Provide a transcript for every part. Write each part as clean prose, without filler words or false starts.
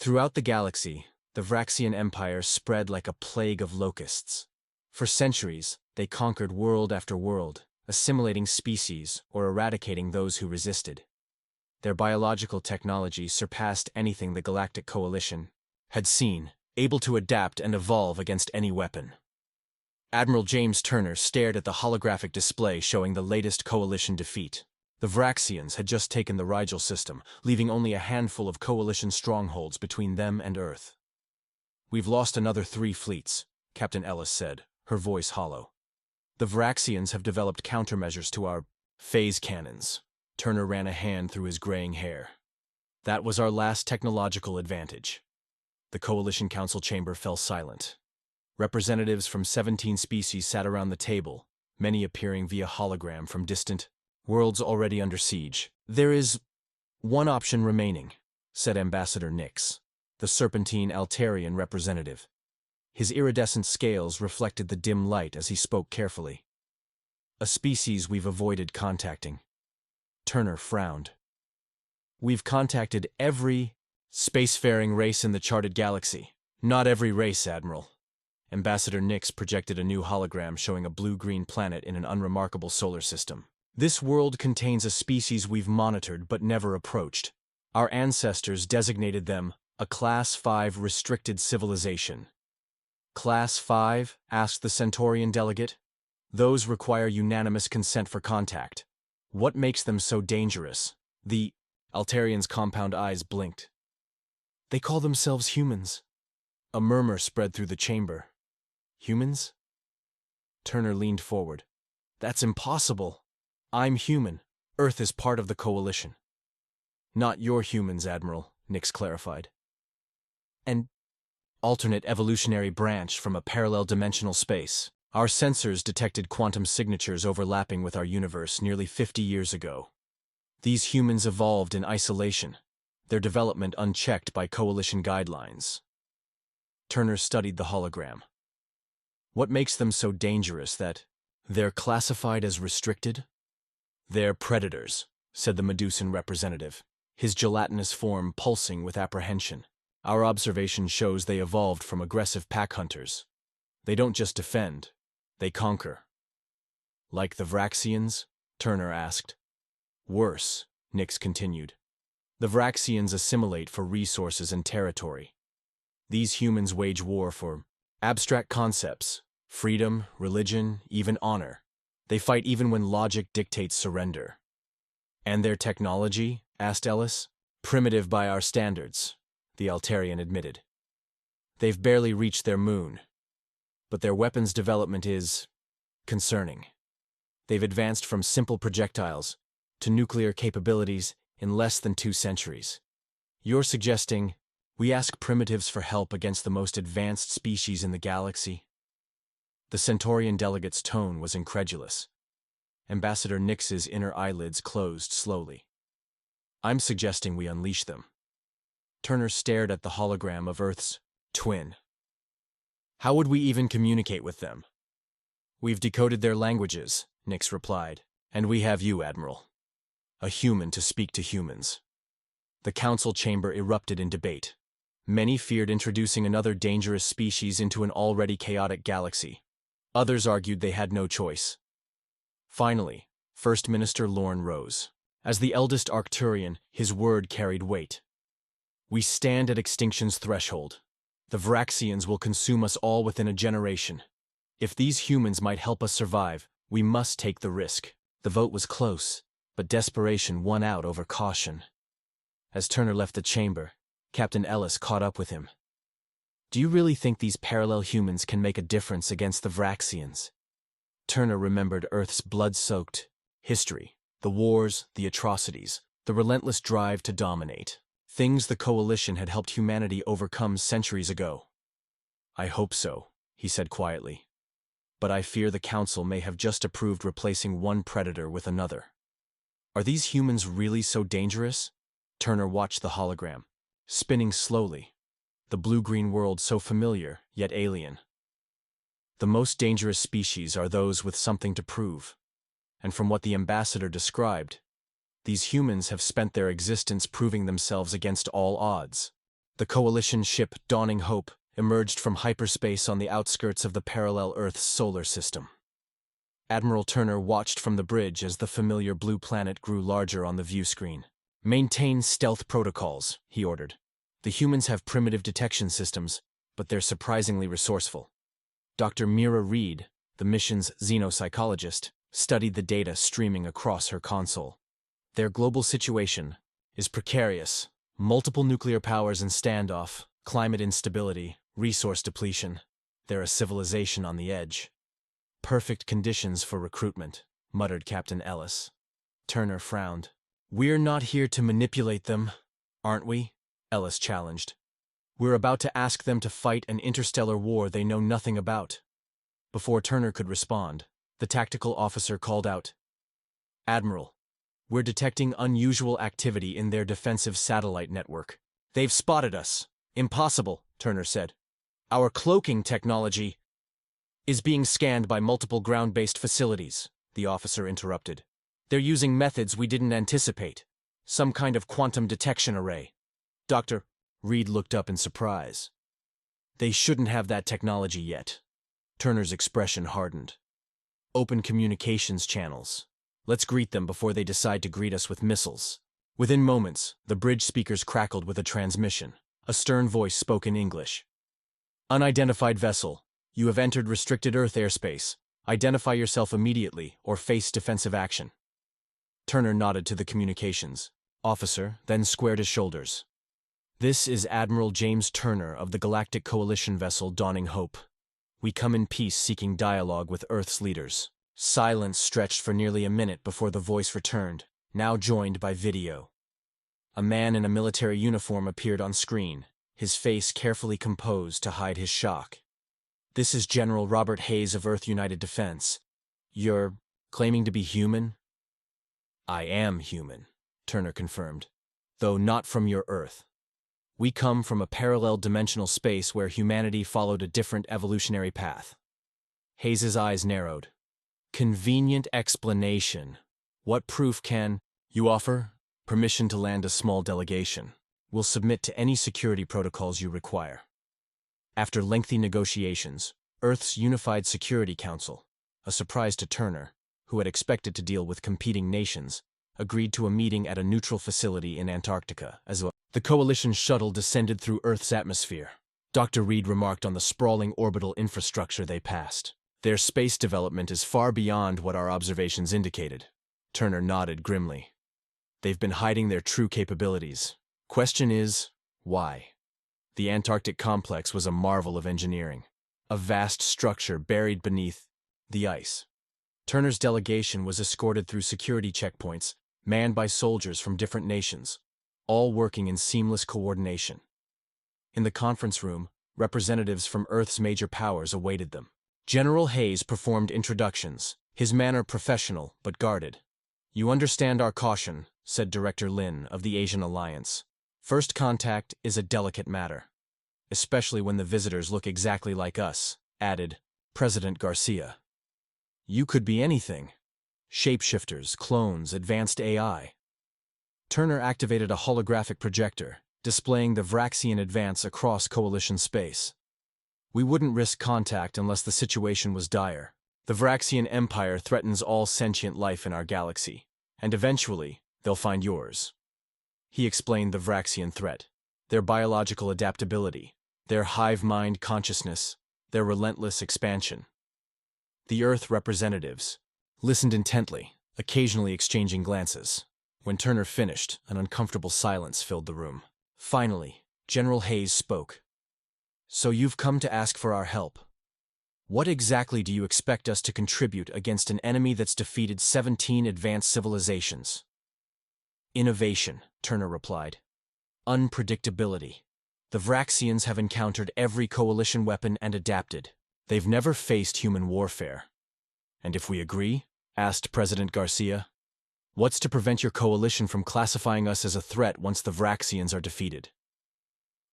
Throughout the galaxy, the Vraxian Empire spread like a plague of locusts. For centuries, they conquered world after world, assimilating species or eradicating those who resisted. Their biological technology surpassed anything the Galactic Coalition had seen, able to adapt and evolve against any weapon. Admiral James Turner stared at the holographic display showing the latest Coalition defeat. The Vraxians had just taken the Rigel system, leaving only a handful of Coalition strongholds between them and Earth. "We've lost another 3 fleets," Captain Ellis said, her voice hollow. "The Vraxians have developed countermeasures to our phase cannons." Turner ran a hand through his graying hair. "That was our last technological advantage." The Coalition Council chamber fell silent. Representatives from 17 species sat around the table, many appearing via hologram from distant worlds already under siege. "There is one option remaining," said Ambassador Nix, the Serpentine Altarian representative. His iridescent scales reflected the dim light as he spoke carefully. "A species we've avoided contacting." Turner frowned. "We've contacted every spacefaring race in the charted galaxy." "Not every race, Admiral." Ambassador Nix projected a new hologram showing a blue-green planet in an unremarkable solar system. "This world contains a species we've monitored but never approached. Our ancestors designated them a Class 5 restricted civilization." "Class 5?" asked the Centaurian delegate. "Those require unanimous consent for contact. What makes them so dangerous?" The Altarian's compound eyes blinked. "They call themselves humans." A murmur spread through the chamber. "Humans?" Turner leaned forward. "That's impossible. I'm human. Earth is part of the Coalition." "Not your humans, Admiral," Nix clarified. "An alternate evolutionary branch from a parallel dimensional space. Our sensors detected quantum signatures overlapping with our universe nearly 50 years ago. These humans evolved in isolation, their development unchecked by Coalition guidelines." Turner studied the hologram. "What makes them so dangerous that they're classified as restricted?" "They're predators," said the Medusan representative, his gelatinous form pulsing with apprehension. "Our observation shows they evolved from aggressive pack hunters. They don't just defend, they conquer." "Like the Vraxians?" Turner asked. "Worse," Nix continued. "The Vraxians assimilate for resources and territory. These humans wage war for abstract concepts, freedom, religion, even honor. They fight even when logic dictates surrender." "And their technology?" asked Ellis. "Primitive by our standards," the Altarian admitted. "They've barely reached their moon. But their weapons development is concerning. They've advanced from simple projectiles to nuclear capabilities in less than 2 centuries. You're suggesting we ask primitives for help against the most advanced species in the galaxy?" The Centaurian delegate's tone was incredulous. Ambassador Nix's inner eyelids closed slowly. "I'm suggesting we unleash them." Turner stared at the hologram of Earth's twin. "How would we even communicate with them?" "We've decoded their languages," Nix replied. "And we have you, Admiral. A human to speak to humans." The council chamber erupted in debate. Many feared introducing another dangerous species into an already chaotic galaxy. Others argued they had no choice. Finally, First Minister Lorne rose. As the eldest Arcturian, his word carried weight. "We stand at extinction's threshold. The Vraxians will consume us all within a generation. If these humans might help us survive, we must take the risk." The vote was close, but desperation won out over caution. As Turner left the chamber, Captain Ellis caught up with him. "Do you really think these parallel humans can make a difference against the Vraxians?" Turner remembered Earth's blood-soaked history, the wars, the atrocities, the relentless drive to dominate. Things the Coalition had helped humanity overcome centuries ago. "I hope so," he said quietly. "But I fear the Council may have just approved replacing one predator with another." "Are these humans really so dangerous?" Turner watched the hologram, spinning slowly, the blue-green world so familiar, yet alien. "The most dangerous species are those with something to prove. And from what the ambassador described, these humans have spent their existence proving themselves against all odds." The coalition ship Dawning Hope emerged from hyperspace on the outskirts of the parallel Earth's solar system. Admiral Turner watched from the bridge as the familiar blue planet grew larger on the view screen. "Maintain stealth protocols," he ordered. "The humans have primitive detection systems, but they're surprisingly resourceful." Dr. Mira Reed, the mission's xenopsychologist, studied the data streaming across her console. Their global situation is precarious. Multiple nuclear powers in standoff, climate instability, resource depletion. They're a civilization on the edge. "Perfect conditions for recruitment," muttered Captain Ellis. Turner frowned. "We're not here to manipulate them, aren't we?" Ellis challenged. "We're about to ask them to fight an interstellar war they know nothing about." Before Turner could respond, the tactical officer called out, "Admiral, we're detecting unusual activity in their defensive satellite network. They've spotted us." "Impossible," Turner said. "Our cloaking technology is being scanned by multiple ground-based facilities," the officer interrupted. "They're using methods we didn't anticipate. Some kind of quantum detection array." Dr. Reed looked up in surprise. "They shouldn't have that technology yet." Turner's expression hardened. "Open communications channels. Let's greet them before they decide to greet us with missiles." Within moments, the bridge speakers crackled with a transmission. A stern voice spoke in English. "Unidentified vessel, you have entered restricted Earth airspace. Identify yourself immediately or face defensive action." Turner nodded to the communications officer, then squared his shoulders. "This is Admiral James Turner of the Galactic Coalition vessel Dawning Hope. We come in peace seeking dialogue with Earth's leaders." Silence stretched for nearly a minute before the voice returned, now joined by video. A man in a military uniform appeared on screen, his face carefully composed to hide his shock. "This is General Robert Hayes of Earth United Defense. You're claiming to be human?" "I am human," Turner confirmed, "though not from your Earth. We come from a parallel dimensional space where humanity followed a different evolutionary path." Hayes's eyes narrowed. "Convenient explanation. What proof can you offer?" "Permission to land a small delegation. We'll submit to any security protocols you require." After lengthy negotiations, Earth's Unified Security Council, a surprise to Turner, who had expected to deal with competing nations, agreed to a meeting at a neutral facility in Antarctica as well. The Coalition shuttle descended through Earth's atmosphere. Dr. Reed remarked on the sprawling orbital infrastructure they passed. "Their space development is far beyond what our observations indicated." Turner nodded grimly. "They've been hiding their true capabilities. Question is, why?" The Antarctic complex was a marvel of engineering, a vast structure buried beneath the ice. Turner's delegation was escorted through security checkpoints, manned by soldiers from different nations, all working in seamless coordination. In the conference room, representatives from Earth's major powers awaited them. General Hayes performed introductions, his manner professional but guarded. "You understand our caution," said Director Lin of the Asian Alliance. "First contact is a delicate matter, especially when the visitors look exactly like us," added President Garcia. "You could be anything. Shapeshifters, clones, advanced AI." Turner activated a holographic projector, displaying the Vraxian advance across Coalition space. "We wouldn't risk contact unless the situation was dire. The Vraxian Empire threatens all sentient life in our galaxy, and eventually, they'll find yours." He explained the Vraxian threat, their biological adaptability, their hive-mind consciousness, their relentless expansion. The Earth representatives listened intently, occasionally exchanging glances. When Turner finished, an uncomfortable silence filled the room. Finally, General Hayes spoke. "So you've come to ask for our help. What exactly do you expect us to contribute against an enemy that's defeated 17 advanced civilizations?" "Innovation," Turner replied. "Unpredictability. The Vraxians have encountered every coalition weapon and adapted. They've never faced human warfare." "And if we agree?" asked President Garcia. "What's to prevent your coalition from classifying us as a threat once the Vraxians are defeated?"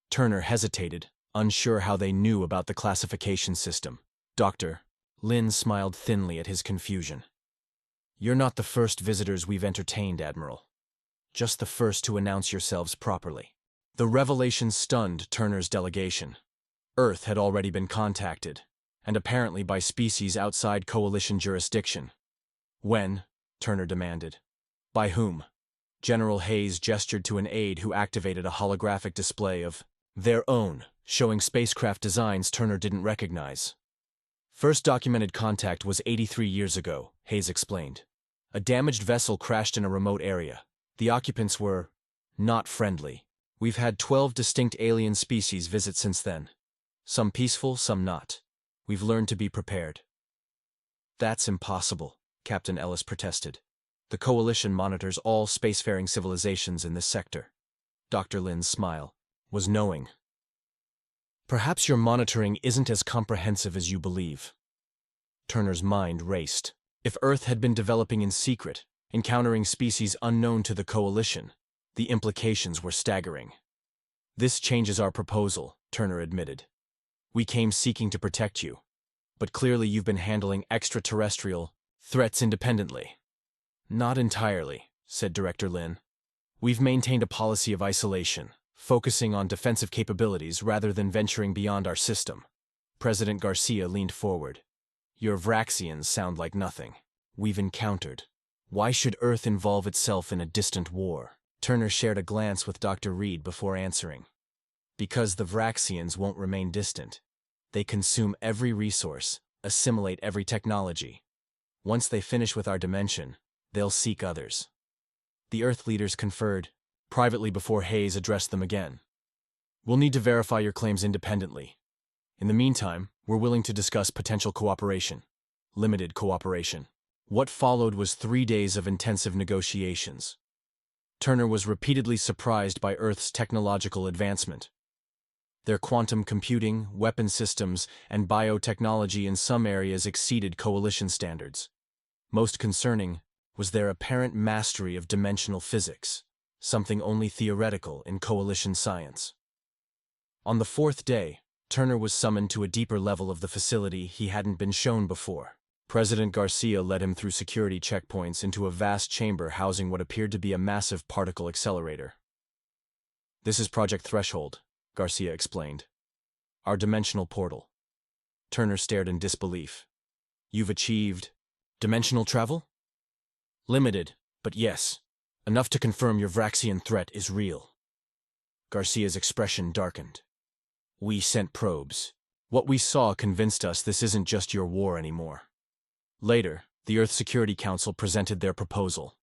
Turner hesitated, unsure how they knew about the classification system. Dr. Lin smiled thinly at his confusion. "You're not the first visitors we've entertained, Admiral. Just the first to announce yourselves properly. The revelation stunned Turner's delegation. Earth had already been contacted, and apparently by species outside Coalition jurisdiction. When? Turner demanded. By whom? General Hayes gestured to an aide who activated a holographic display of their own, showing spacecraft designs Turner didn't recognize. First documented contact was 83 years ago, Hayes explained. A damaged vessel crashed in a remote area. The occupants were not friendly. We've had 12 distinct alien species visit since then. Some peaceful, some not. We've learned to be prepared. That's impossible, Captain Ellis protested. The Coalition monitors all spacefaring civilizations in this sector. Dr. Lin's smile was knowing. Perhaps your monitoring isn't as comprehensive as you believe. Turner's mind raced. If Earth had been developing in secret, encountering species unknown to the Coalition, the implications were staggering. This changes our proposal, Turner admitted. We came seeking to protect you, but clearly you've been handling extraterrestrial threats independently. Not entirely, said Director Lin. We've maintained a policy of isolation, focusing on defensive capabilities rather than venturing beyond our system. President Garcia leaned forward. Your Vraxians sound like nothing we've encountered. Why should Earth involve itself in a distant war? Turner shared a glance with Dr. Reed before answering. Because the Vraxians won't remain distant. They consume every resource, assimilate every technology. Once they finish with our dimension, they'll seek others. The Earth leaders conferred privately before Hayes addressed them again. We'll need to verify your claims independently. In the meantime, we're willing to discuss potential cooperation. Limited cooperation. What followed was 3 days of intensive negotiations. Turner was repeatedly surprised by Earth's technological advancement. Their quantum computing, weapon systems, and biotechnology in some areas exceeded Coalition standards. Most concerning was their apparent mastery of dimensional physics, something only theoretical in Coalition science. On the 4th day, Turner was summoned to a deeper level of the facility he hadn't been shown before. President Garcia led him through security checkpoints into a vast chamber housing what appeared to be a massive particle accelerator. This is Project Threshold, Garcia explained. Our dimensional portal. Turner stared in disbelief. You've achieved dimensional travel? Limited, but yes, enough to confirm your Vraxian threat is real. Garcia's expression darkened. We sent probes. What we saw convinced us this isn't just your war anymore. Later, the Earth Security Council presented their proposal.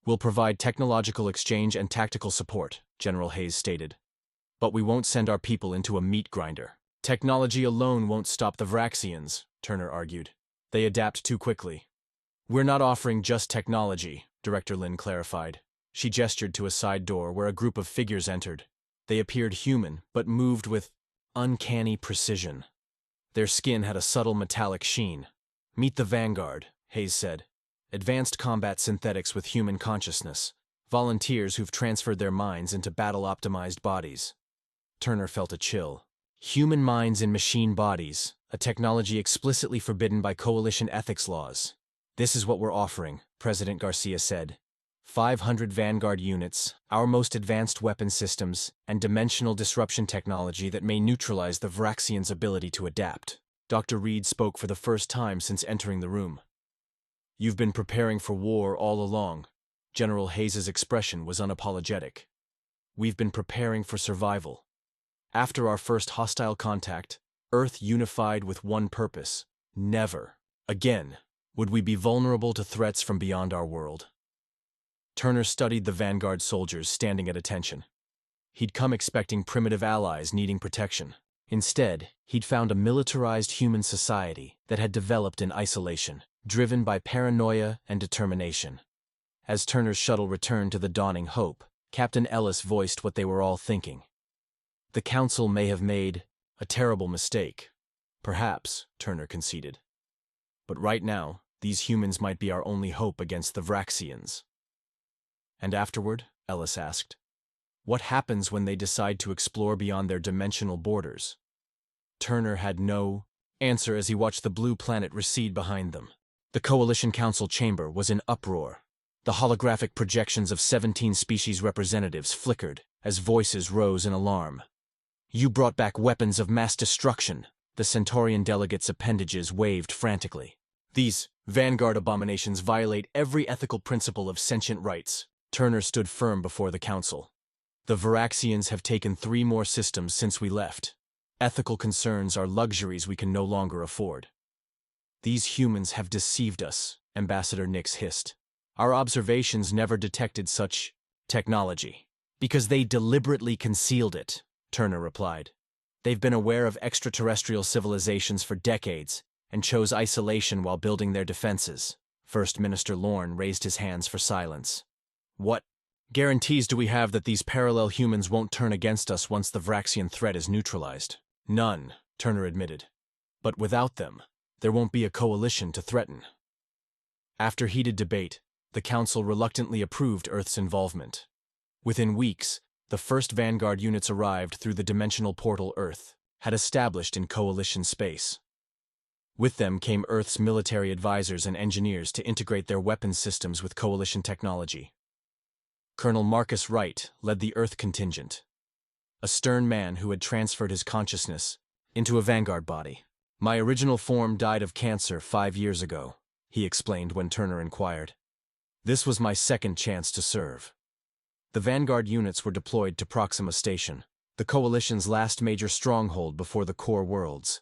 We'll provide technological exchange and tactical support, General Hayes stated. But we won't send our people into a meat grinder. Technology alone won't stop the Vraxians, Turner argued. They adapt too quickly. We're not offering just technology, Director Lin clarified. She gestured to a side door where a group of figures entered. They appeared human, but moved with uncanny precision. Their skin had a subtle metallic sheen. Meet the Vanguard, Hayes said. Advanced combat synthetics with human consciousness. Volunteers who've transferred their minds into battle-optimized bodies. Turner felt a chill. Human minds in machine bodies, a technology explicitly forbidden by Coalition ethics laws. This is what we're offering, President Garcia said. 500 Vanguard units, our most advanced weapon systems, and dimensional disruption technology that may neutralize the Vraxians' ability to adapt. Dr. Reed spoke for the first time since entering the room. You've been preparing for war all along. General Hayes' expression was unapologetic. We've been preparing for survival. After our first hostile contact, Earth unified with one purpose. Never, again, would we be vulnerable to threats from beyond our world. Turner studied the Vanguard soldiers standing at attention. He'd come expecting primitive allies needing protection. Instead, he'd found a militarized human society that had developed in isolation, driven by paranoia and determination. As Turner's shuttle returned to the dawning hope, Captain Ellis voiced what they were all thinking. The Council may have made a terrible mistake. Perhaps, Turner conceded. But right now, these humans might be our only hope against the Vraxians. And afterward, Ellis asked, what happens when they decide to explore beyond their dimensional borders? Turner had no answer as he watched the blue planet recede behind them. The Coalition Council chamber was in uproar. The holographic projections of 17 species representatives flickered as voices rose in alarm. "You brought back weapons of mass destruction," the Centaurian delegates' appendages waved frantically. "These vanguard abominations violate every ethical principle of sentient rights." Turner stood firm before the council. "The Varaxians have taken 3 more systems since we left. Ethical concerns are luxuries we can no longer afford." "These humans have deceived us," Ambassador Nix hissed. "Our observations never detected such technology." "Because they deliberately concealed it," Turner replied. "They've been aware of extraterrestrial civilizations for decades and chose isolation while building their defenses." First Minister Lorne raised his hands for silence. "What guarantees do we have that these parallel humans won't turn against us once the Vraxian threat is neutralized?" "None," Turner admitted. "But without them, there won't be a coalition to threaten." After heated debate, the Council reluctantly approved Earth's involvement. Within weeks, the first Vanguard units arrived through the dimensional portal Earth had established in Coalition space. With them came Earth's military advisors and engineers to integrate their weapons systems with Coalition technology. Colonel Marcus Wright led the Earth contingent, a stern man who had transferred his consciousness into a Vanguard body. "My original form died of cancer 5 years ago," he explained when Turner inquired. "This was my second chance to serve." The Vanguard units were deployed to Proxima Station, the Coalition's last major stronghold before the core worlds.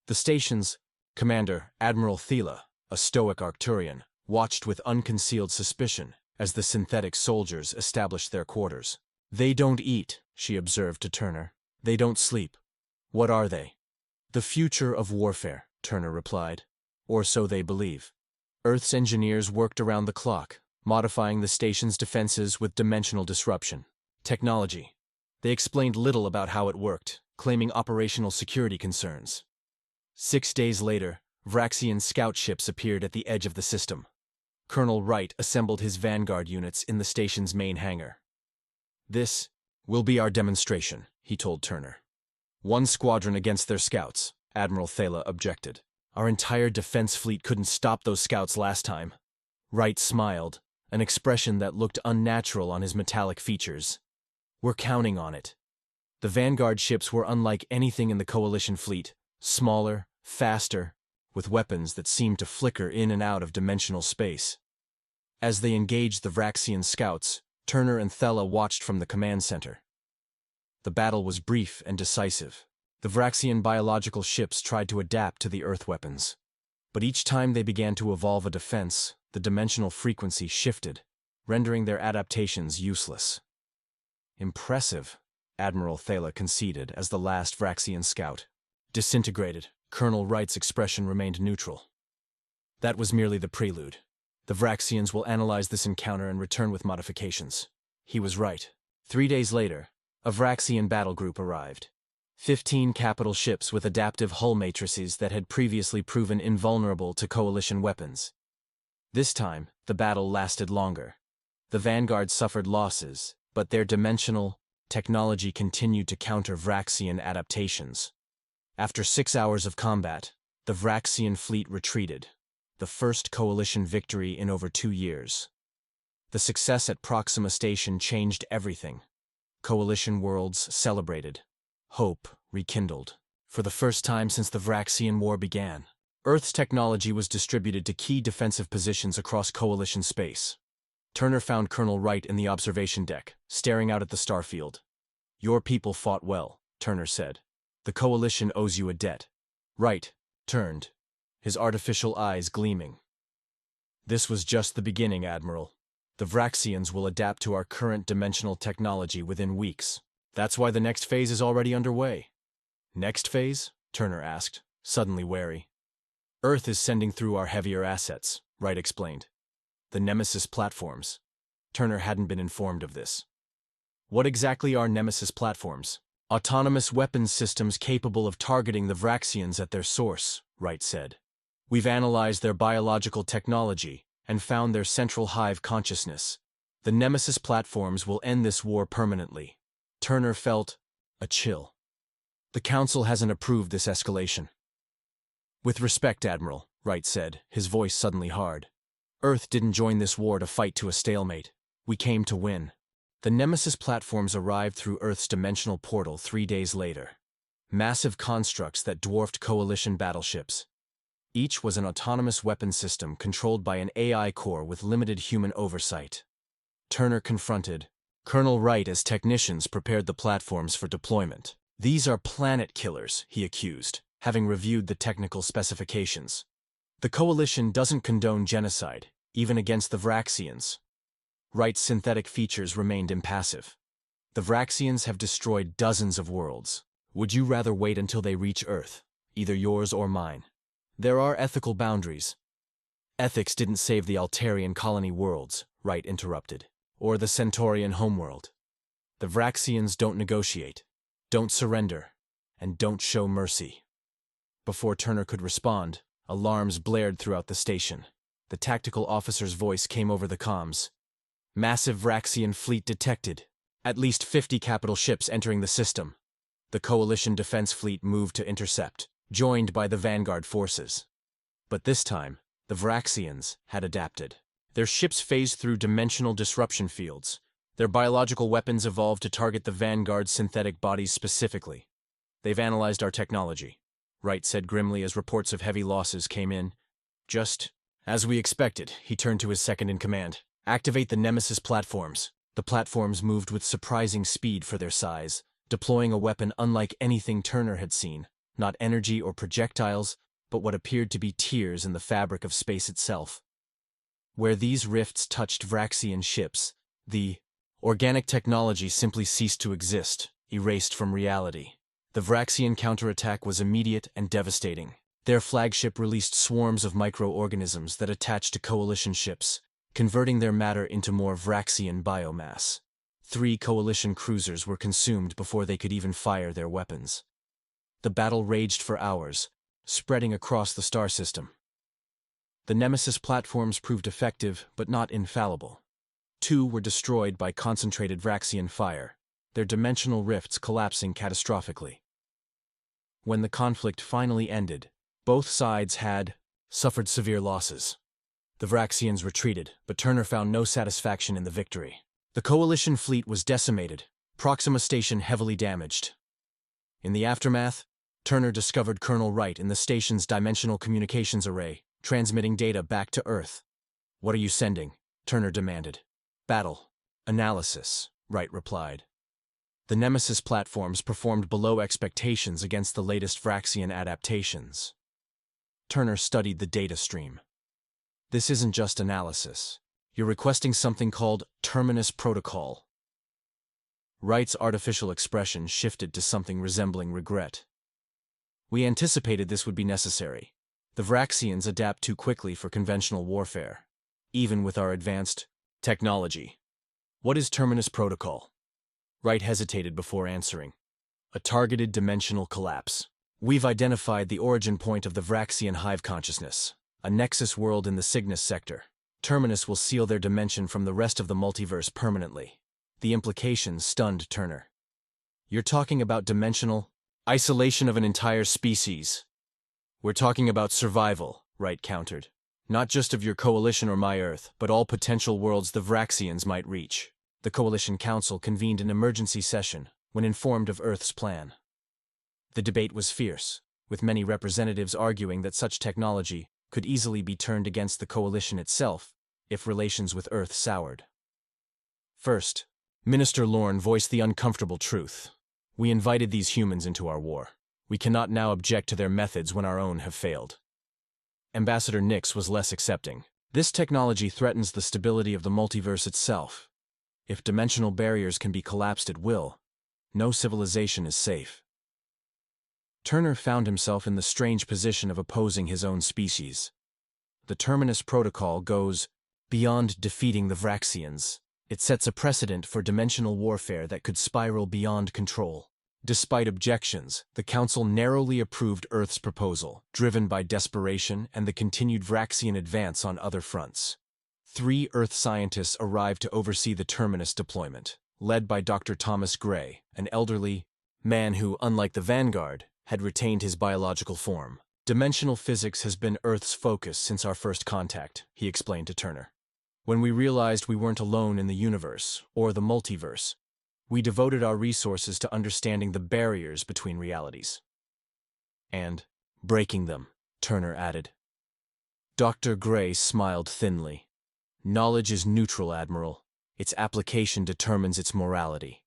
The station's commander, Admiral Thela, a stoic Arcturian, watched with unconcealed suspicion as the synthetic soldiers established their quarters. "They don't eat," she observed to Turner. "They don't sleep. What are they?" "The future of warfare," Turner replied. "Or so they believe." Earth's engineers worked around the clock, modifying the station's defenses with dimensional disruption. Technology. They explained little about how it worked, claiming operational security concerns. 6 days later, Vraxian scout ships appeared at the edge of the system. Colonel Wright assembled his Vanguard units in the station's main hangar. "This will be our demonstration," he told Turner. "One squadron against their scouts," Admiral Thela objected. "Our entire defense fleet couldn't stop those scouts last time." Wright smiled, an expression that looked unnatural on his metallic features. "We're counting on it." The Vanguard ships were unlike anything in the Coalition fleet, smaller, faster, with weapons that seemed to flicker in and out of dimensional space. As they engaged the Vraxian scouts, Turner and Thela watched from the command center. The battle was brief and decisive. The Vraxian biological ships tried to adapt to the Earth weapons. But each time they began to evolve a defense, the dimensional frequency shifted, rendering their adaptations useless. "Impressive," Admiral Thela conceded as the last Vraxian scout disintegrated. Colonel Wright's expression remained neutral. "That was merely the prelude. The Vraxians will analyze this encounter and return with modifications." He was right. 3 days later, a Vraxian battle group arrived. 15 capital ships with adaptive hull matrices that had previously proven invulnerable to Coalition weapons. This time, the battle lasted longer. The Vanguard suffered losses, but their dimensional technology continued to counter Vraxian adaptations. After 6 hours of combat, the Vraxian fleet retreated, the first Coalition victory in over 2 years. The success at Proxima Station changed everything. Coalition worlds celebrated. Hope rekindled. For the first time since the Vraxian War began, Earth's technology was distributed to key defensive positions across Coalition space. Turner found Colonel Wright in the observation deck, staring out at the starfield. "Your people fought well," Turner said. "The Coalition owes you a debt." Wright turned, his artificial eyes gleaming. "This was just the beginning, Admiral. The Vraxians will adapt to our current dimensional technology within weeks. That's why the next phase is already underway." "Next phase?" Turner asked, suddenly wary. "Earth is sending through our heavier assets," Wright explained. "The Nemesis platforms." Turner hadn't been informed of this. "What exactly are Nemesis platforms?" "Autonomous weapons systems capable of targeting the Vraxians at their source," Wright said. "We've analyzed their biological technology and found their central hive consciousness. The Nemesis platforms will end this war permanently." Turner felt a chill. "The Council hasn't approved this escalation." "With respect, Admiral," Wright said, his voice suddenly hard. Earth didn't join this war to fight to a stalemate. We came to win. The Nemesis platforms arrived through Earth's dimensional portal 3 days later. Massive constructs that dwarfed coalition battleships. Each was an autonomous weapon system controlled by an AI core with limited human oversight. Turner confronted Colonel Wright as technicians prepared the platforms for deployment. "These are planet killers," he accused, having reviewed the technical specifications. "The Coalition doesn't condone genocide, even against the Vraxians." Wright's synthetic features remained impassive. "The Vraxians have destroyed dozens of worlds. Would you rather wait until they reach Earth, either yours or mine?" "There are ethical boundaries." "Ethics didn't save the Altarian colony worlds," Wright interrupted, "or the Centaurian homeworld. The Vraxians don't negotiate, don't surrender, and don't show mercy." Before Turner could respond, alarms blared throughout the station. The tactical officer's voice came over the comms. "Massive Vraxian fleet detected. At least 50 capital ships entering the system." The Coalition defense fleet moved to intercept, joined by the Vanguard forces. But this time, the Vraxians had adapted. Their ships phased through dimensional disruption fields. Their biological weapons evolved to target the Vanguard's synthetic bodies specifically. "They've analyzed our technology," Wright said grimly as reports of heavy losses came in. "Just as we expected," he turned to his second-in-command. "Activate the Nemesis platforms." The platforms moved with surprising speed for their size, deploying a weapon unlike anything Turner had seen. Not energy or projectiles, but what appeared to be tears in the fabric of space itself. Where these rifts touched Vraxian ships, the organic technology simply ceased to exist, erased from reality. The Vraxian counterattack was immediate and devastating. Their flagship released swarms of microorganisms that attached to Coalition ships, converting their matter into more Vraxian biomass. 3 Coalition cruisers were consumed before they could even fire their weapons. The battle raged for hours, spreading across the star system. The Nemesis platforms proved effective, but not infallible. 2 were destroyed by concentrated Vraxian fire, their dimensional rifts collapsing catastrophically. When the conflict finally ended, both sides had suffered severe losses. The Vraxians retreated, but Turner found no satisfaction in the victory. The Coalition fleet was decimated, Proxima Station heavily damaged. In the aftermath, Turner discovered Colonel Wright in the station's dimensional communications array, transmitting data back to Earth. "What are you sending?" Turner demanded. "Battle analysis," Wright replied. The Nemesis platforms performed below expectations against the latest Vraxian adaptations. Turner studied the data stream. "This isn't just analysis. You're requesting something called Terminus Protocol." Wright's artificial expression shifted to something resembling regret. "We anticipated this would be necessary. The Vraxians adapt too quickly for conventional warfare, even with our advanced technology." "What is Terminus Protocol?" Wright hesitated before answering. "A targeted dimensional collapse. We've identified the origin point of the Vraxian hive consciousness, a nexus world in the Cygnus sector. Terminus will seal their dimension from the rest of the multiverse permanently." The implications stunned Turner. "You're talking about dimensional isolation of an entire species." "We're talking about survival," Wright countered. "Not just of your Coalition or my Earth, but all potential worlds the Vraxians might reach." The Coalition Council convened an emergency session when informed of Earth's plan. The debate was fierce, with many representatives arguing that such technology could easily be turned against the Coalition itself if relations with Earth soured. First, Minister Lorne voiced the uncomfortable truth. "We invited these humans into our war. We cannot now object to their methods when our own have failed." Ambassador Nix was less accepting. "This technology threatens the stability of the multiverse itself. If dimensional barriers can be collapsed at will, no civilization is safe." Turner found himself in the strange position of opposing his own species. The Terminus Protocol goes beyond defeating the Vraxians. It sets a precedent for dimensional warfare that could spiral beyond control. Despite objections, the Council narrowly approved Earth's proposal, driven by desperation and the continued Vraxian advance on other fronts. 3 Earth scientists arrived to oversee the Terminus deployment, led by Dr. Thomas Gray, an elderly man who, unlike the Vanguard, had retained his biological form. Dimensional physics has been Earth's focus since our first contact, he explained to Turner. When we realized we weren't alone in the universe, or the multiverse, we devoted our resources to understanding the barriers between realities. And breaking them, Turner added. Dr. Gray smiled thinly. Knowledge is neutral, Admiral. Its application determines its morality.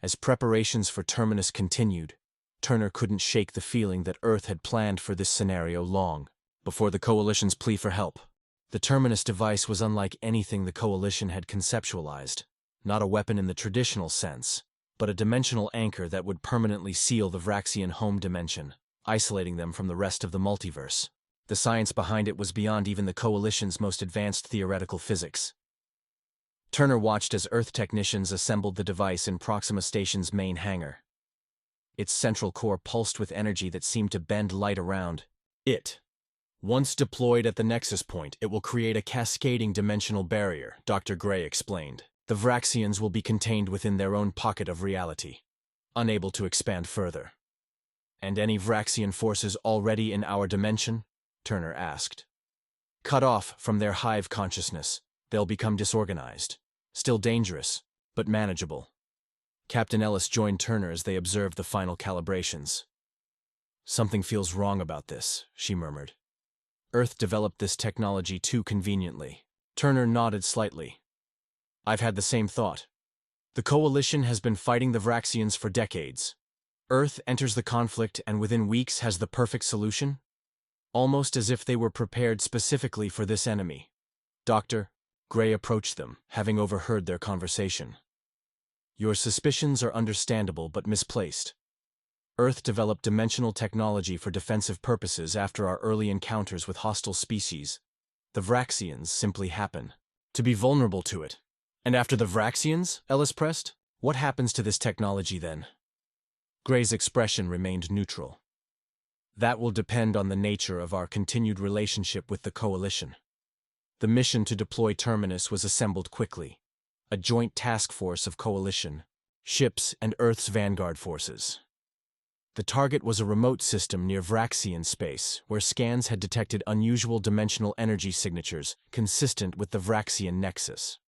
As preparations for Terminus continued, Turner couldn't shake the feeling that Earth had planned for this scenario long before the Coalition's plea for help. The Terminus device was unlike anything the Coalition had conceptualized. Not a weapon in the traditional sense, but a dimensional anchor that would permanently seal the Vraxian home dimension, isolating them from the rest of the multiverse. The science behind it was beyond even the Coalition's most advanced theoretical physics. Turner watched as Earth technicians assembled the device in Proxima Station's main hangar. Its central core pulsed with energy that seemed to bend light around it. Once deployed at the nexus point, it will create a cascading dimensional barrier, Dr. Gray explained. The Vraxians will be contained within their own pocket of reality, unable to expand further. And any Vraxian forces already in our dimension? Turner asked. Cut off from their hive consciousness, they'll become disorganized. Still dangerous, but manageable. Captain Ellis joined Turner as they observed the final calibrations. Something feels wrong about this, she murmured. Earth developed this technology too conveniently. Turner nodded slightly. I've had the same thought. The Coalition has been fighting the Vraxians for decades. Earth enters the conflict and within weeks has the perfect solution? Almost as if they were prepared specifically for this enemy. Dr. Gray approached them, having overheard their conversation. Your suspicions are understandable but misplaced. Earth developed dimensional technology for defensive purposes after our early encounters with hostile species. The Vraxians simply happen to be vulnerable to it. And after the Vraxians, Ellis pressed, what happens to this technology then? Gray's expression remained neutral. That will depend on the nature of our continued relationship with the Coalition. The mission to deploy Terminus was assembled quickly. A joint task force of Coalition, ships, and Earth's vanguard forces. The target was a remote system near Vraxian space, where scans had detected unusual dimensional energy signatures consistent with the Vraxian nexus.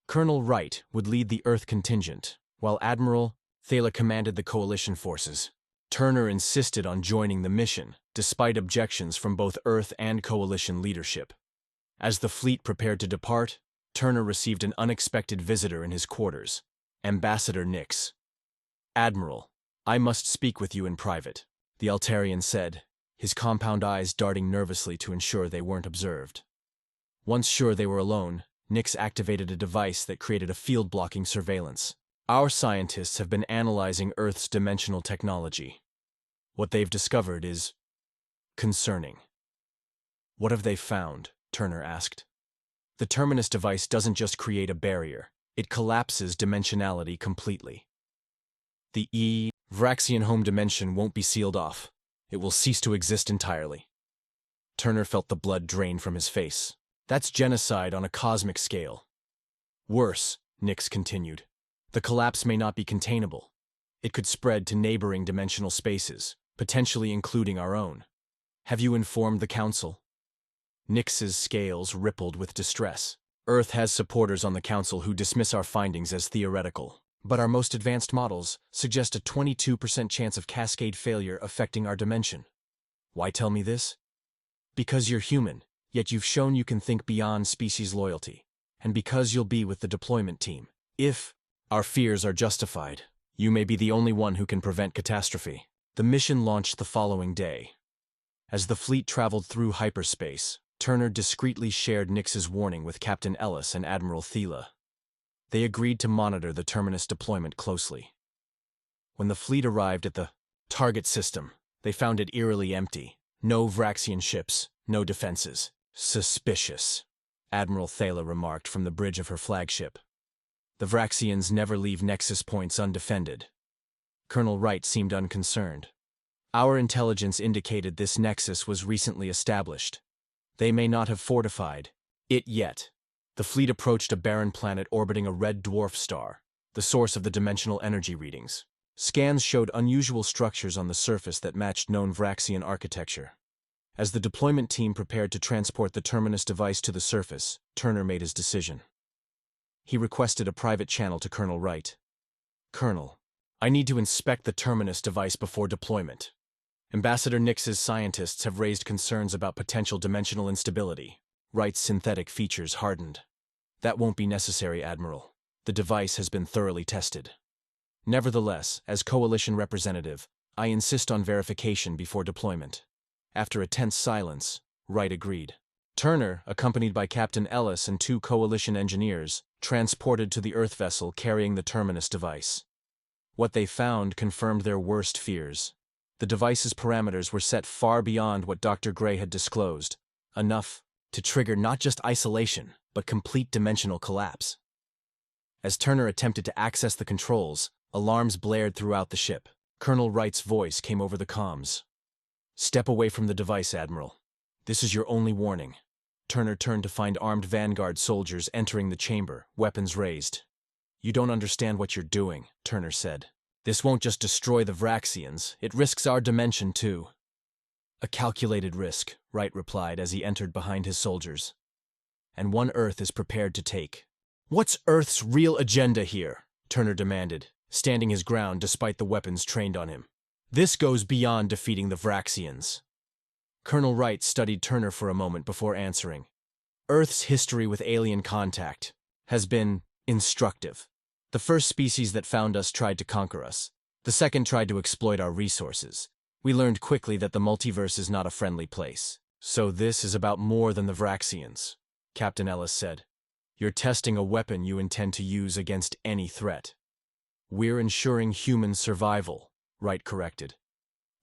Colonel Wright would lead the Earth contingent, while Admiral Thala commanded the Coalition forces. Turner insisted on joining the mission, despite objections from both Earth and Coalition leadership. As the fleet prepared to depart, Turner received an unexpected visitor in his quarters, Ambassador Nix. Admiral, I must speak with you in private, the Altarian said, his compound eyes darting nervously to ensure they weren't observed. Once sure they were alone, Nix activated a device that created a field-blocking surveillance. Our scientists have been analyzing Earth's dimensional technology. What they've discovered is concerning. What have they found? Turner asked. The Terminus device doesn't just create a barrier, it collapses dimensionality completely. The Vraxian home dimension won't be sealed off. It will cease to exist entirely. Turner felt the blood drain from his face. That's genocide on a cosmic scale. Worse, Nix continued. The collapse may not be containable. It could spread to neighboring dimensional spaces, potentially including our own. Have you informed the Council? Nix's scales rippled with distress. Earth has supporters on the Council who dismiss our findings as theoretical. But our most advanced models suggest a 22% chance of cascade failure affecting our dimension. Why tell me this? Because you're human, yet you've shown you can think beyond species loyalty. And because you'll be with the deployment team. If our fears are justified, you may be the only one who can prevent catastrophe. The mission launched the following day. As the fleet traveled through hyperspace, Turner discreetly shared Nix's warning with Captain Ellis and Admiral Thala. They agreed to monitor the Terminus deployment closely. When the fleet arrived at the target system, they found it eerily empty. No Vraxian ships, no defenses. Suspicious, Admiral Thala remarked from the bridge of her flagship. The Vraxians never leave nexus points undefended. Colonel Wright seemed unconcerned. Our intelligence indicated this nexus was recently established. They may not have fortified it yet. The fleet approached a barren planet orbiting a red dwarf star, the source of the dimensional energy readings. Scans showed unusual structures on the surface that matched known Vraxian architecture. As the deployment team prepared to transport the Terminus device to the surface, Turner made his decision. He requested a private channel to Colonel Wright. "Colonel, I need to inspect the Terminus device before deployment. Ambassador Nix's scientists have raised concerns about potential dimensional instability." Wright's synthetic features hardened. "That won't be necessary, Admiral. The device has been thoroughly tested. Nevertheless, as Coalition representative, I insist on verification before deployment." After a tense silence, Wright agreed. Turner, accompanied by Captain Ellis and 2 Coalition engineers, transported to the Earth vessel carrying the Terminus device. What they found confirmed their worst fears. The device's parameters were set far beyond what Dr. Gray had disclosed, enough to trigger not just isolation, but complete dimensional collapse. As Turner attempted to access the controls, alarms blared throughout the ship. Colonel Wright's voice came over the comms. "Step away from the device, Admiral. This is your only warning." Turner turned to find armed Vanguard soldiers entering the chamber, weapons raised. "You don't understand what you're doing," Turner said. "This won't just destroy the Vraxians, it risks our dimension too." "A calculated risk," Wright replied as he entered behind his soldiers. "And one Earth is prepared to take." "What's Earth's real agenda here?" Turner demanded, standing his ground despite the weapons trained on him. "This goes beyond defeating the Vraxians." Colonel Wright studied Turner for a moment before answering. "Earth's history with alien contact has been instructive. The first species that found us tried to conquer us. The second tried to exploit our resources. We learned quickly that the multiverse is not a friendly place. So this is about more than the Vraxians," Captain Ellis said. "You're testing a weapon you intend to use against any threat." "We're ensuring human survival," Wright corrected.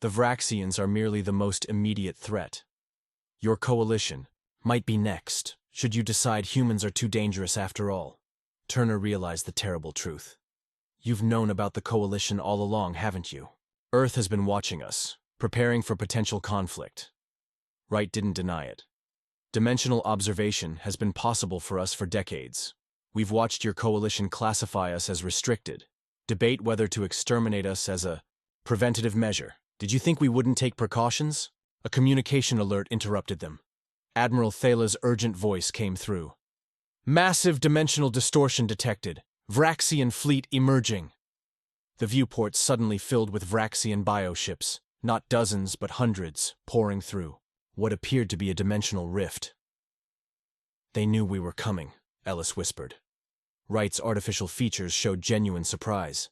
"The Vraxians are merely the most immediate threat. Your coalition might be next, should you decide humans are too dangerous after all." Turner realized the terrible truth. "You've known about the coalition all along, haven't you? Earth has been watching us, preparing for potential conflict." Wright didn't deny it. "Dimensional observation has been possible for us for decades. We've watched your coalition classify us as restricted, debate whether to exterminate us as a preventative measure. Did you think we wouldn't take precautions?" A communication alert interrupted them. Admiral Thala's urgent voice came through. "Massive dimensional distortion detected. Vraxian fleet emerging." The viewport suddenly filled with Vraxian bioships, not dozens but hundreds, pouring through what appeared to be a dimensional rift. "They knew we were coming," Ellis whispered. Wright's artificial features showed genuine surprise.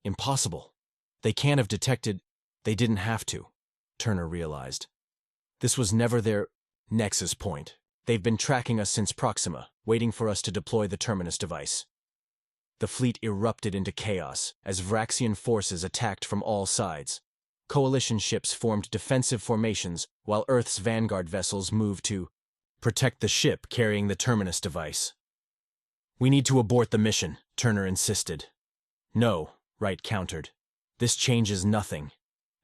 "Impossible. They can't have detected—" "They didn't have to," Turner realized. "This was never their nexus point. They've been tracking us since Proxima, waiting for us to deploy the Terminus device." The fleet erupted into chaos as Vraxian forces attacked from all sides. Coalition ships formed defensive formations while Earth's Vanguard vessels moved to protect the ship carrying the Terminus device. "We need to abort the mission," Turner insisted. "No," Wright countered. "This changes nothing.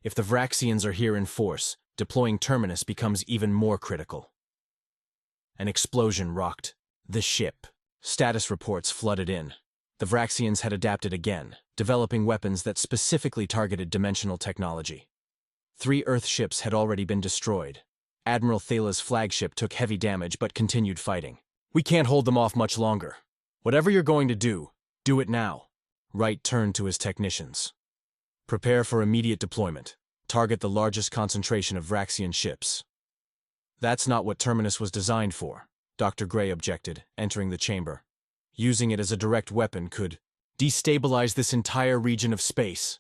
If the Vraxians are here in force, deploying Terminus becomes even more critical." An explosion rocked the ship. Status reports flooded in. The Vraxians had adapted again, developing weapons that specifically targeted dimensional technology. 3 Earth ships had already been destroyed. Admiral Thala's flagship took heavy damage but continued fighting. "We can't hold them off much longer. Whatever you're going to do it now." Wright turned to his technicians. "Prepare for immediate deployment. Target the largest concentration of Vraxian ships." "That's not what Terminus was designed for," Dr. Gray objected, entering the chamber. "Using it as a direct weapon could destabilize this entire region of space."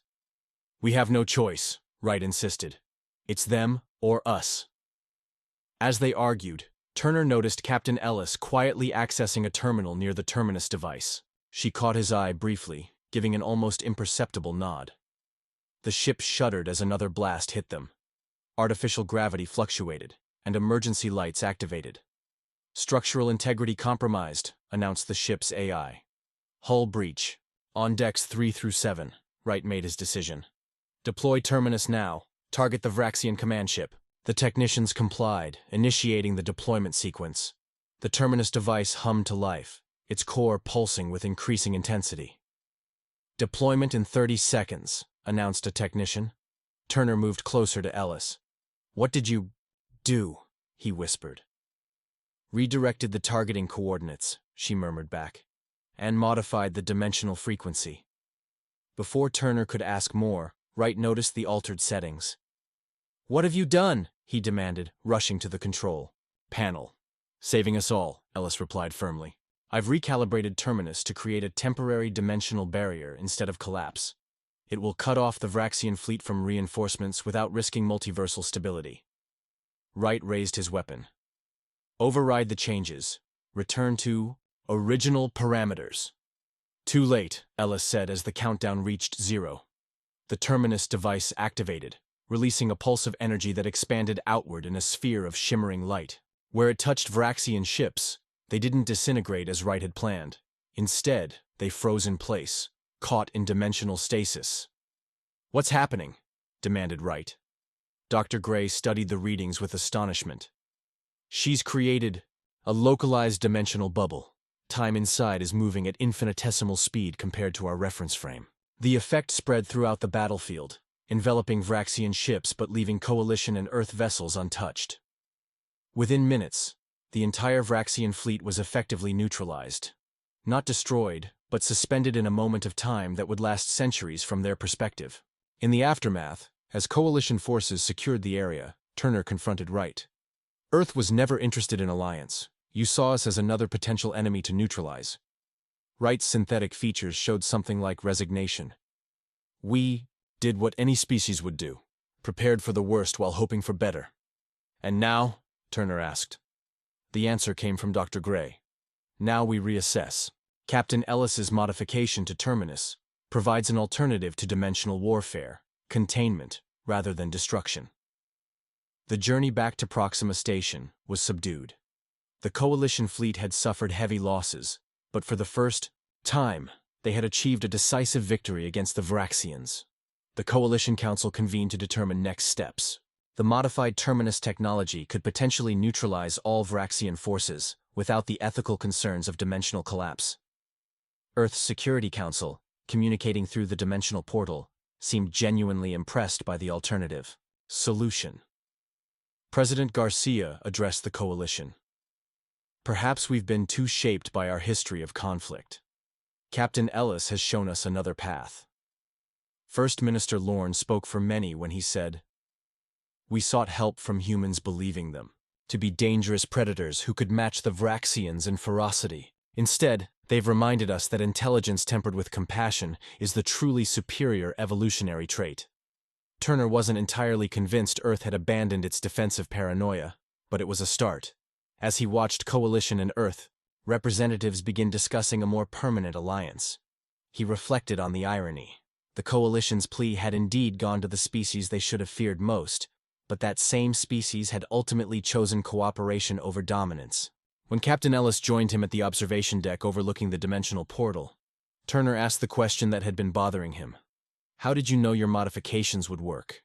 "We have no choice," Wright insisted. "It's them or us." As they argued, Turner noticed Captain Ellis quietly accessing a terminal near the Terminus device. She caught his eye briefly, giving an almost imperceptible nod. The ship shuddered as another blast hit them. Artificial gravity fluctuated, and emergency lights activated. "Structural integrity compromised," announced the ship's AI. "Hull breach. On decks 3 through 7, Wright made his decision. "Deploy Terminus now. Target the Vraxian command ship." The technicians complied, initiating the deployment sequence. The Terminus device hummed to life, its core pulsing with increasing intensity. "Deployment in 30 seconds," announced a technician. Turner moved closer to Ellis. "What did you do?" he whispered. "Redirected the targeting coordinates," she murmured back, "and modified the dimensional frequency." Before Turner could ask more, Wright noticed the altered settings. "What have you done?" he demanded, rushing to the control panel. "Saving us all," Ellis replied firmly. "I've recalibrated Terminus to create a temporary dimensional barrier instead of collapse. It will cut off the Vraxian fleet from reinforcements without risking multiversal stability." Wright raised his weapon. "Override the changes. Return to original parameters." "Too late," Ellis said as the countdown reached 0. The Terminus device activated, releasing a pulse of energy that expanded outward in a sphere of shimmering light. Where it touched Vraxian ships, they didn't disintegrate as Wright had planned. Instead, they froze in place, caught in dimensional stasis. "What's happening?" demanded Wright. Dr. Gray studied the readings with astonishment. "She's created a localized dimensional bubble. Time inside is moving at infinitesimal speed compared to our reference frame. The effect spread throughout the battlefield, enveloping Vraxian ships but leaving Coalition and Earth vessels untouched. Within minutes, the entire Vraxian fleet was effectively neutralized. Not destroyed, but suspended in a moment of time that would last centuries from their perspective." In the aftermath, as Coalition forces secured the area, Turner confronted Wright. "Earth was never interested in alliance. You saw us as another potential enemy to neutralize." Wright's synthetic features showed something like resignation. "We did what any species would do, prepared for the worst while hoping for better." "And now?" Turner asked. The answer came from Dr. Gray. "Now we reassess. Captain Ellis's modification to Terminus provides an alternative to dimensional warfare, containment, rather than destruction." The journey back to Proxima Station was subdued. The Coalition fleet had suffered heavy losses, but for the first time, they had achieved a decisive victory against the Vraxians. The Coalition Council convened to determine next steps. The modified Terminus technology could potentially neutralize all Vraxian forces without the ethical concerns of dimensional collapse. Earth's Security Council, communicating through the dimensional portal, seemed genuinely impressed by the alternative solution. President Garcia addressed the Coalition. "Perhaps we've been too shaped by our history of conflict. Captain Ellis has shown us another path." First Minister Lorne spoke for many when he said, "We sought help from humans believing them to be dangerous predators who could match the Vraxians in ferocity. Instead, they've reminded us that intelligence tempered with compassion is the truly superior evolutionary trait." Turner wasn't entirely convinced Earth had abandoned its defensive paranoia, but it was a start. As he watched Coalition and Earth, representatives begin discussing a more permanent alliance. He reflected on the irony. The Coalition's plea had indeed gone to the species they should have feared most, but that same species had ultimately chosen cooperation over dominance. When Captain Ellis joined him at the observation deck overlooking the dimensional portal, Turner asked the question that had been bothering him. "How did you know your modifications would work?"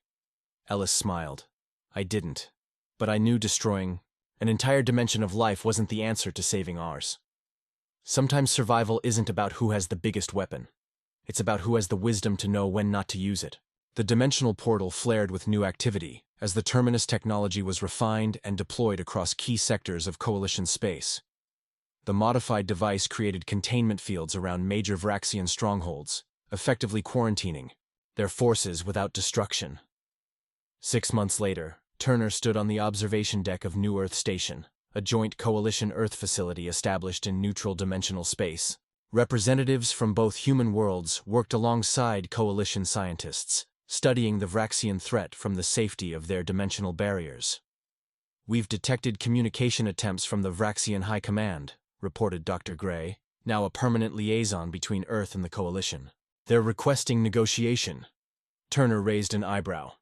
Ellis smiled. "I didn't. But I knew destroying an entire dimension of life wasn't the answer to saving ours. Sometimes survival isn't about who has the biggest weapon. It's about who has the wisdom to know when not to use it." The dimensional portal flared with new activity as the Terminus technology was refined and deployed across key sectors of Coalition space. The modified device created containment fields around major Vraxian strongholds, effectively quarantining their forces without destruction. 6 months later, Turner stood on the observation deck of New Earth Station, a joint Coalition Earth facility established in neutral dimensional space. Representatives from both human worlds worked alongside Coalition scientists, studying the Vraxian threat from the safety of their dimensional barriers. "We've detected communication attempts from the Vraxian High Command," reported Dr. Gray, now a permanent liaison between Earth and the Coalition. "They're requesting negotiation." Turner raised an eyebrow.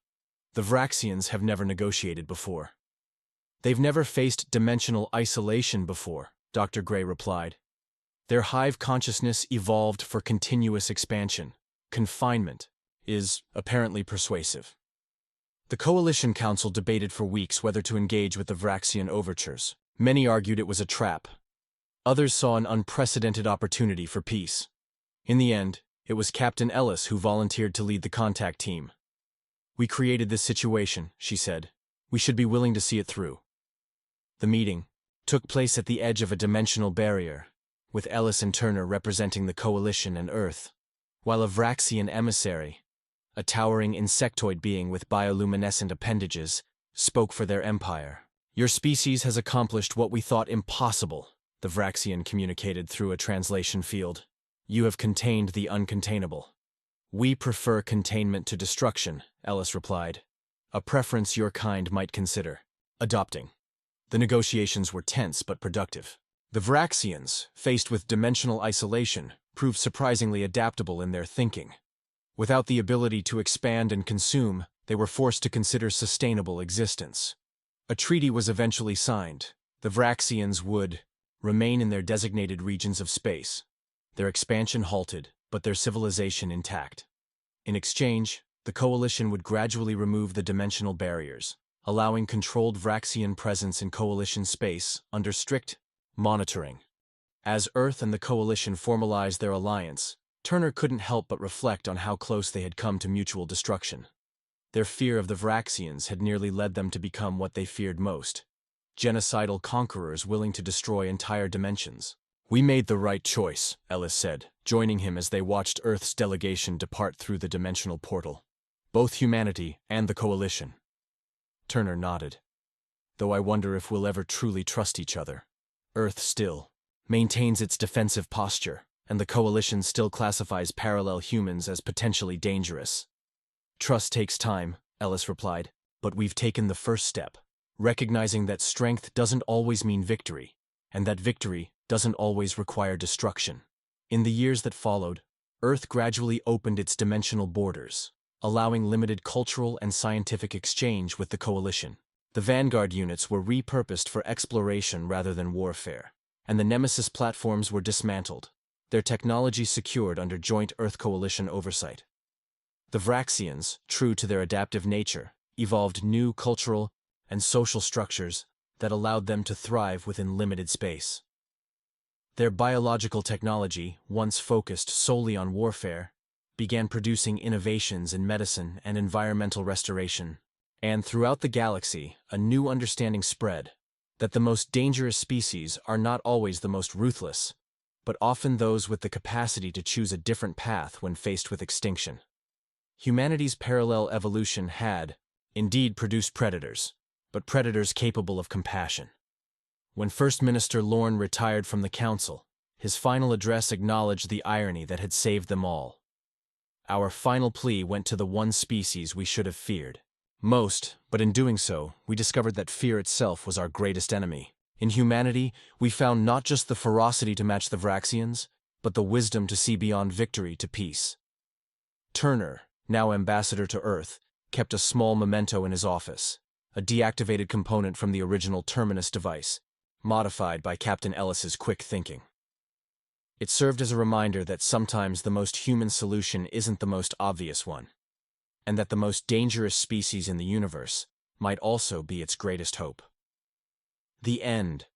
"The Vraxians have never negotiated before." "They've never faced dimensional isolation before," Dr. Gray replied. "Their hive consciousness evolved for continuous expansion. Confinement is apparently persuasive." The Coalition Council debated for weeks whether to engage with the Vraxian overtures. Many argued it was a trap. Others saw an unprecedented opportunity for peace. In the end, It was Captain Ellis who volunteered to lead the contact team. "We created this situation," she said. "We should be willing to see it through." The meeting took place at the edge of a dimensional barrier, with Ellis and Turner representing the Coalition and Earth, while a Vraxian emissary, a towering insectoid being with bioluminescent appendages, spoke for their empire. "Your species has accomplished what we thought impossible," the Vraxian communicated through a translation field. "You have contained the uncontainable." "We prefer containment to destruction," Ellis replied, "a preference your kind might consider adopting." The negotiations were tense but productive. The Vraxians, faced with dimensional isolation, proved surprisingly adaptable in their thinking. Without the ability to expand and consume, they were forced to consider sustainable existence. A treaty was eventually signed. The Vraxians would remain in their designated regions of space, their expansion halted, but their civilization intact. In exchange, the Coalition would gradually remove the dimensional barriers, allowing controlled Vraxian presence in Coalition space under strict monitoring. As Earth and the Coalition formalized their alliance, Turner couldn't help but reflect on how close they had come to mutual destruction. Their fear of the Vraxians had nearly led them to become what they feared most: genocidal conquerors willing to destroy entire dimensions. "We made the right choice," Ellis said, joining him as they watched Earth's delegation depart through the dimensional portal. "Both humanity and the Coalition." Turner nodded. "Though I wonder if we'll ever truly trust each other. Earth still maintains its defensive posture, and the Coalition still classifies parallel humans as potentially dangerous." "Trust takes time," Ellis replied, "but we've taken the first step, recognizing that strength doesn't always mean victory, and that victory doesn't always require destruction." In the years that followed, Earth gradually opened its dimensional borders, allowing limited cultural and scientific exchange with the Coalition. The Vanguard units were repurposed for exploration rather than warfare, and the Nemesis platforms were dismantled, their technology secured under joint Earth Coalition oversight. The Vraxians, true to their adaptive nature, evolved new cultural and social structures that allowed them to thrive within limited space. Their biological technology, once focused solely on warfare, began producing innovations in medicine and environmental restoration. And throughout the galaxy, a new understanding spread that the most dangerous species are not always the most ruthless, but often those with the capacity to choose a different path when faced with extinction. Humanity's parallel evolution had, indeed, produced predators, but predators capable of compassion. When First Minister Lorne retired from the Council, his final address acknowledged the irony that had saved them all. "Our final plea went to the one species we should have feared most, but in doing so, we discovered that fear itself was our greatest enemy. In humanity, we found not just the ferocity to match the Vraxians, but the wisdom to see beyond victory to peace." Turner, now ambassador to Earth, kept a small memento in his office, a deactivated component from the original Terminus device, modified by Captain Ellis's quick thinking. It served as a reminder that sometimes the most human solution isn't the most obvious one, and that the most dangerous species in the universe might also be its greatest hope. The end.